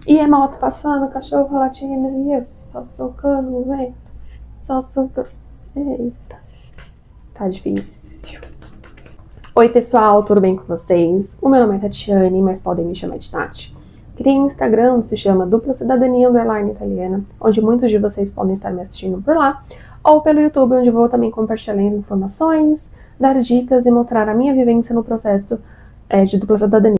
E é moto passando, cachorro latindo e eu só socando o vento. Só socando. Eita. Tá difícil. Oi pessoal, tudo bem com vocês? O meu nome é Tatiane, mas podem me chamar de Tati. Criei um Instagram que se chama Dupla Cidadania _italiana, onde muitos de vocês podem estar me assistindo por lá, ou pelo YouTube, onde vou também compartilhando informações, dar dicas e mostrar a minha vivência no processo de dupla cidadania.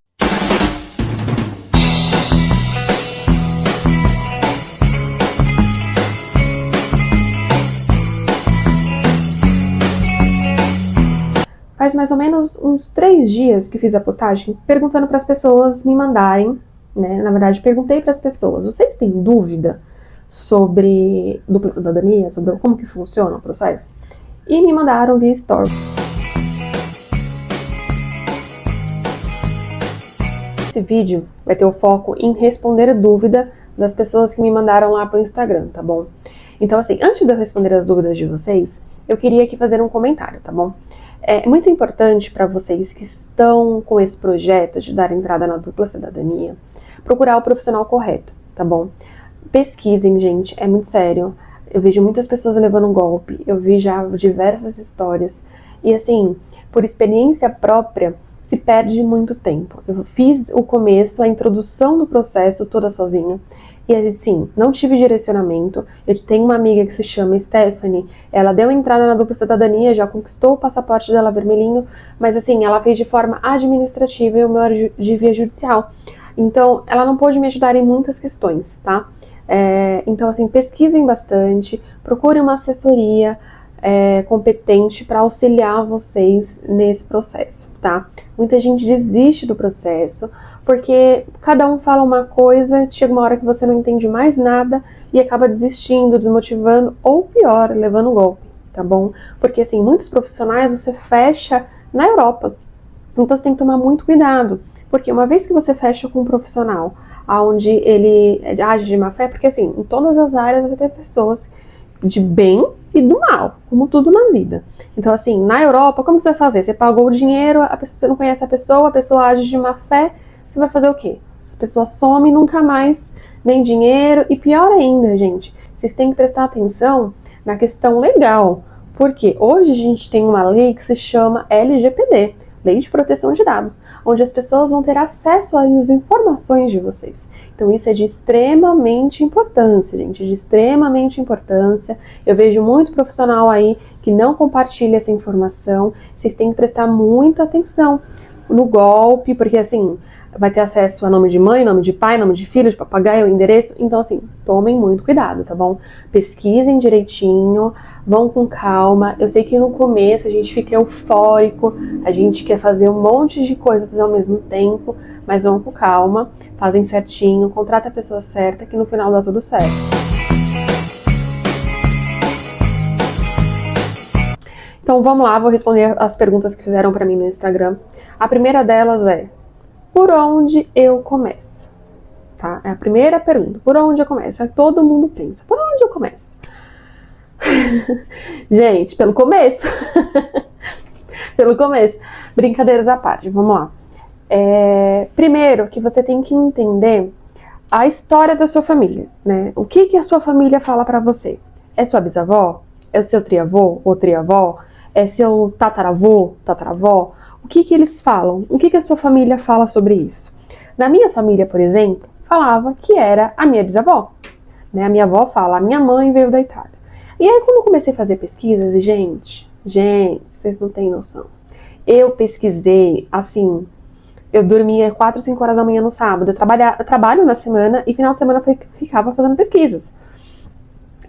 Faz mais ou menos uns 3 dias que fiz a postagem perguntando para as pessoas me mandarem, né? Na verdade, perguntei para as pessoas, vocês têm dúvida sobre dupla cidadania, sobre como que funciona o processo? E me mandaram via story. Esse vídeo vai ter o foco em responder a dúvida das pessoas que me mandaram lá pro Instagram, tá bom? Então, assim, antes de eu responder as dúvidas de vocês, eu queria aqui fazer um comentário, tá bom? É muito importante para vocês que estão com esse projeto de dar entrada na dupla cidadania, procurar o profissional correto, tá bom? Pesquisem, gente, é muito sério. Eu vejo muitas pessoas levando um golpe, eu vi já diversas histórias, e assim, por experiência própria, se perde muito tempo. Eu fiz o começo, a introdução do processo toda sozinha, e assim, não tive direcionamento. Eu tenho uma amiga que se chama Stephanie, ela deu entrada na dupla cidadania, já conquistou o passaporte dela vermelhinho, mas assim, ela fez de forma administrativa e o meu era de via judicial. Então, ela não pôde me ajudar em muitas questões, tá? Então, assim, pesquisem bastante, procurem uma assessoria competente para auxiliar vocês nesse processo, tá? Muita gente desiste do processo porque cada um fala uma coisa, chega uma hora que você não entende mais nada e acaba desistindo, desmotivando ou pior, levando um golpe, tá bom? Porque assim, muitos profissionais você fecha na Europa, então você tem que tomar muito cuidado, porque uma vez que você fecha com um profissional onde ele age de má fé, porque assim, em todas as áreas vai ter pessoas de bem e do mal, como tudo na vida. Então assim, na Europa, como você vai fazer? Você pagou o dinheiro, você não conhece a pessoa age de má fé, você vai fazer o quê? A pessoa some nunca mais, nem dinheiro, e pior ainda, gente, vocês têm que prestar atenção na questão legal, porque hoje a gente tem uma lei que se chama LGPD, Lei de Proteção de Dados, onde as pessoas vão ter acesso às informações de vocês. Então isso é de extremamente importância, gente, de extremamente importância. Eu vejo muito profissional aí que não compartilha essa informação. Vocês têm que prestar muita atenção no golpe, porque assim, vai ter acesso a nome de mãe, nome de pai, nome de filho, de papagaio, endereço. Então assim, tomem muito cuidado, tá bom? Pesquisem direitinho, vão com calma. Eu sei que no começo a gente fica eufórico, a gente quer fazer um monte de coisas ao mesmo tempo, mas vão com calma, fazem certinho, contrata a pessoa certa, que no final dá tudo certo. Então vamos lá, vou responder as perguntas que fizeram para mim no Instagram. A primeira delas é: por onde eu começo? Tá? É a primeira pergunta. Por onde eu começo? Aí todo mundo pensa, por onde eu começo? Gente, pelo começo. Pelo começo. Brincadeiras à parte, vamos lá. Primeiro que você tem que entender a história da sua família, né? O que a sua família fala pra você? É sua bisavó? É o seu triavô ou triavó? É seu tataravô, tataravó? O que eles falam? O que a sua família fala sobre isso? Na minha família, por exemplo, falava que era a minha bisavó, né? A minha avó fala, a minha mãe veio da Itália. E aí quando eu comecei a fazer pesquisas, e gente, vocês não têm noção. Eu pesquisei, assim, eu dormia 4, 5 horas da manhã no sábado. Eu trabalho na semana e final de semana eu ficava fazendo pesquisas.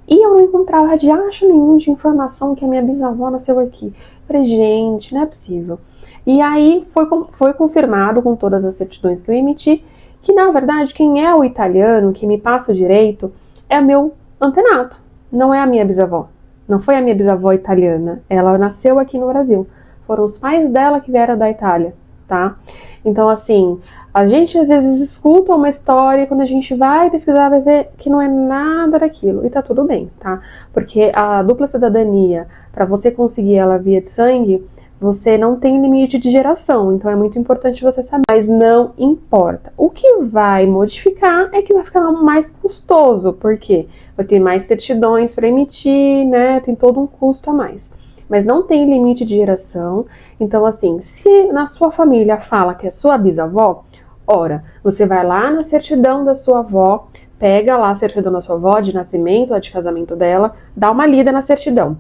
E eu não encontrava diacho nenhum de informação que a minha bisavó nasceu aqui. Eu falei, gente, não é possível. E aí foi confirmado com todas as certidões que eu emiti que, na verdade, quem é o italiano, que me passa o direito, é o meu antenato. Não é a minha bisavó. Não foi a minha bisavó italiana. Ela nasceu aqui no Brasil. Foram os pais dela que vieram da Itália, tá? Então, assim, a gente às vezes escuta uma história e quando a gente vai pesquisar vai ver que não é nada daquilo. E tá tudo bem, tá? Porque a dupla cidadania, para você conseguir ela via de sangue, você não tem limite de geração, então é muito importante você saber. Mas não importa. O que vai modificar é que vai ficar mais custoso, porque vai ter mais certidões para emitir, né? Tem todo um custo a mais. Mas não tem limite de geração. Então, assim, se na sua família fala que é sua bisavó, ora, você vai lá na certidão da sua avó, pega lá a certidão da sua avó de nascimento, a de casamento dela, dá uma lida na certidão.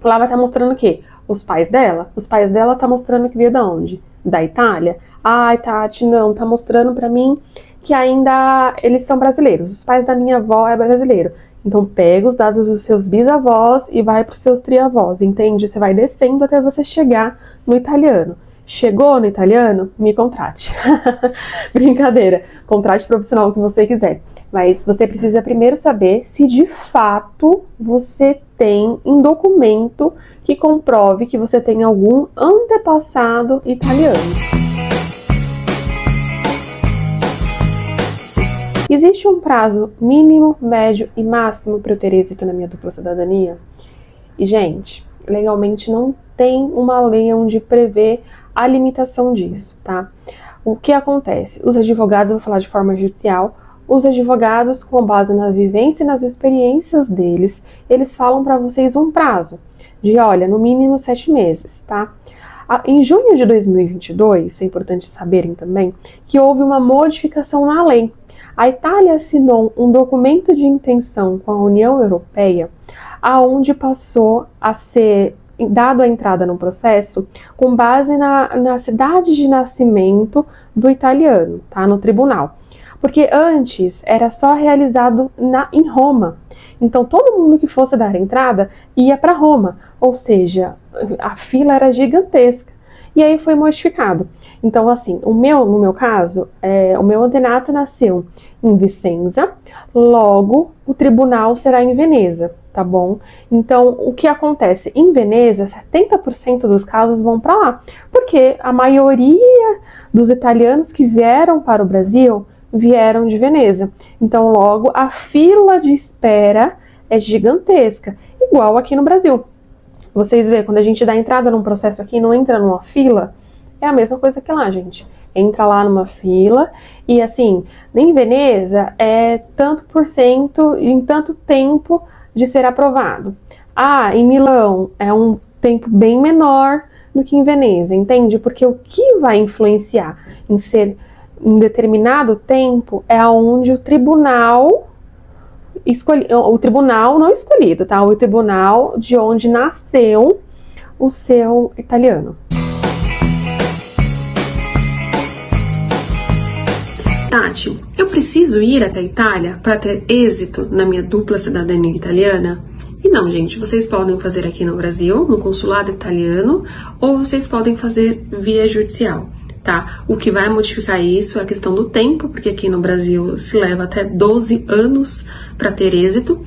Lá vai estar mostrando o quê? Os pais dela. Os pais dela tá mostrando que veio da onde? Da Itália? Ai, Tati, não, tá mostrando pra mim que ainda eles são brasileiros. Os pais da minha avó é brasileiro. Então pega os dados dos seus bisavós e vai pros seus triavós, entende? Você vai descendo até você chegar no italiano. Chegou no italiano? Me contrate. Brincadeira. Contrate o profissional que você quiser. Mas você precisa primeiro saber se de fato você tem um documento que comprove que você tem algum antepassado italiano. Existe um prazo mínimo, médio e máximo para eu ter êxito na minha dupla cidadania? E, gente, legalmente não tem uma lei onde prevê a limitação disso, tá? O que acontece? Os advogados, eu vou falar de forma judicial, os advogados, com base na vivência e nas experiências deles, eles falam para vocês um prazo de, olha, no mínimo 7 meses, tá? Em junho de 2022, é importante saberem também, que houve uma modificação na lei. A Itália assinou um documento de intenção com a União Europeia, aonde passou a ser dado a entrada no processo com base na cidade de nascimento do italiano, tá? No tribunal. Porque antes era só realizado em Roma. Então todo mundo que fosse dar entrada ia para Roma, ou seja, a fila era gigantesca. E aí foi modificado. Então assim, no meu caso, o meu antenato nasceu em Vicenza, logo o tribunal será em Veneza, tá bom? Então o que acontece? Em Veneza, 70% dos casos vão para lá, porque a maioria dos italianos que vieram para o Brasil vieram de Veneza. Então, logo, a fila de espera é gigantesca, igual aqui no Brasil. Vocês veem, quando a gente dá entrada num processo aqui, não entra numa fila, é a mesma coisa que lá, gente. Entra lá numa fila e, assim, em Veneza é tanto por cento em tanto tempo de ser aprovado. Ah, em Milão é um tempo bem menor do que em Veneza, entende? Porque o que vai influenciar em ser em determinado tempo é aonde o tribunal o tribunal não escolhido, tá? O tribunal de onde nasceu o seu italiano. Tati, eu preciso ir até a Itália para ter êxito na minha dupla cidadania italiana? E não, gente, vocês podem fazer aqui no Brasil, no consulado italiano, ou vocês podem fazer via judicial. Tá? O que vai modificar isso é a questão do tempo, porque aqui no Brasil se leva até 12 anos para ter êxito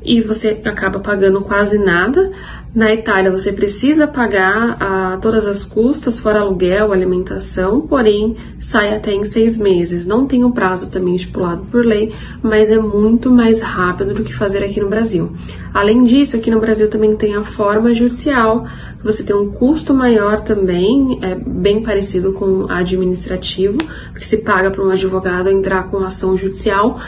e você acaba pagando quase nada. Na Itália você precisa pagar todas as custas, fora aluguel, alimentação, porém sai até em 6 meses. Não tem um prazo também estipulado por lei, mas é muito mais rápido do que fazer aqui no Brasil. Além disso, aqui no Brasil também tem a forma judicial, você tem um custo maior também, é bem parecido com administrativo, porque se paga para um advogado entrar com ação judicial,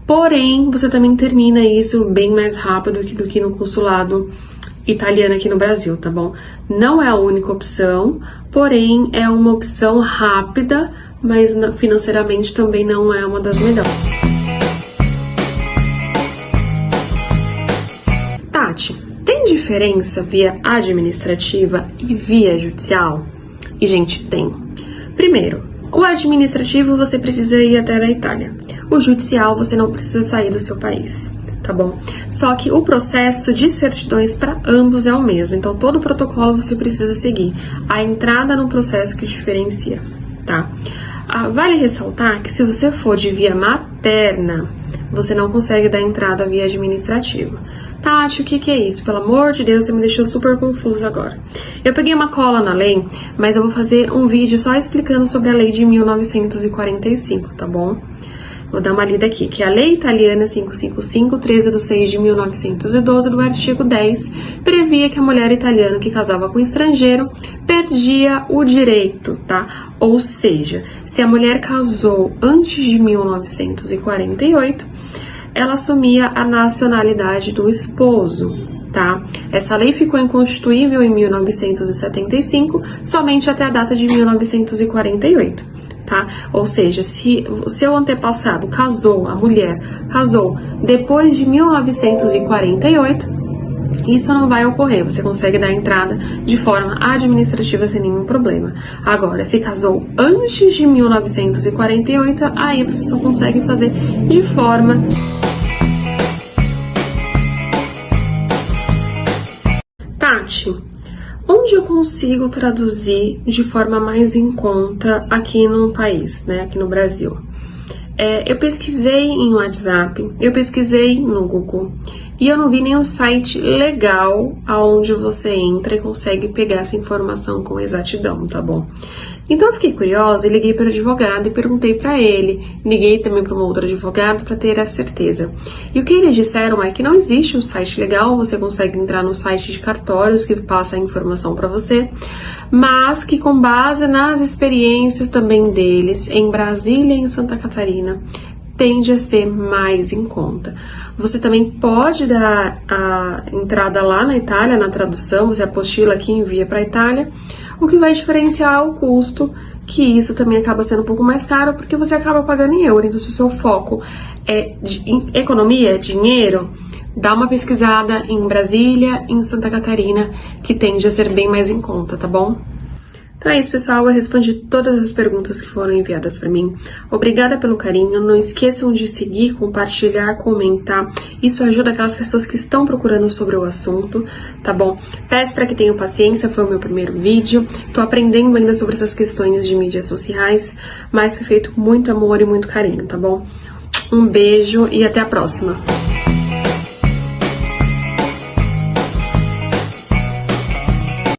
porém você também termina isso bem mais rápido do que no consulado italiano aqui no Brasil, tá bom? Não é a única opção, porém é uma opção rápida, mas financeiramente também não é uma das melhores. Tati, tem diferença via administrativa e via judicial? E, gente, tem. Primeiro, o administrativo você precisa ir até a Itália. O judicial você não precisa sair do seu país, tá bom? Só que o processo de certidões para ambos é o mesmo. Então, todo o protocolo você precisa seguir. A entrada no processo que diferencia, tá? Vale ressaltar que se você for de via materna, você não consegue dar entrada via administrativa. Tati, o que é isso? Pelo amor de Deus, você me deixou super confuso agora. Eu peguei uma cola na lei, mas eu vou fazer um vídeo só explicando sobre a lei de 1945, tá bom? Vou dar uma lida aqui, que é a Lei Italiana 555, 13/6/1912, do artigo 10, previa que a mulher italiana que casava com estrangeiro perdia o direito, tá? Ou seja, se a mulher casou antes de 1948, ela assumia a nacionalidade do esposo, tá? Essa lei ficou inconstituível em 1975, somente até a data de 1948. Tá? Ou seja, se o seu antepassado casou, a mulher casou depois de 1948, isso não vai ocorrer, você consegue dar entrada de forma administrativa sem nenhum problema. Agora, se casou antes de 1948, aí você só consegue fazer de forma... Tati, onde eu consigo traduzir de forma mais em conta aqui no país, né, aqui no Brasil? Eu pesquisei em WhatsApp, eu pesquisei no Google e eu não vi nenhum site legal aonde você entra e consegue pegar essa informação com exatidão, tá bom? Então eu fiquei curiosa e liguei para o advogado e perguntei para ele, liguei também para um outro advogado para ter a certeza. E o que eles disseram é que não existe um site legal, você consegue entrar no site de cartórios que passa a informação para você, mas que com base nas experiências também deles em Brasília e em Santa Catarina, tende a ser mais em conta. Você também pode dar a entrada lá na Itália, na tradução, você apostila aqui e envia para a Itália, o que vai diferenciar o custo, que isso também acaba sendo um pouco mais caro, porque você acaba pagando em euro. Então, se o seu foco é em economia, dinheiro, dá uma pesquisada em Brasília, em Santa Catarina, que tende a ser bem mais em conta, tá bom? Então é isso, pessoal, eu respondi todas as perguntas que foram enviadas para mim. Obrigada pelo carinho, não esqueçam de seguir, compartilhar, comentar. Isso ajuda aquelas pessoas que estão procurando sobre o assunto, tá bom? Peço para que tenham paciência, foi o meu primeiro vídeo. Tô aprendendo ainda sobre essas questões de mídias sociais, mas foi feito com muito amor e muito carinho, tá bom? Um beijo e até a próxima!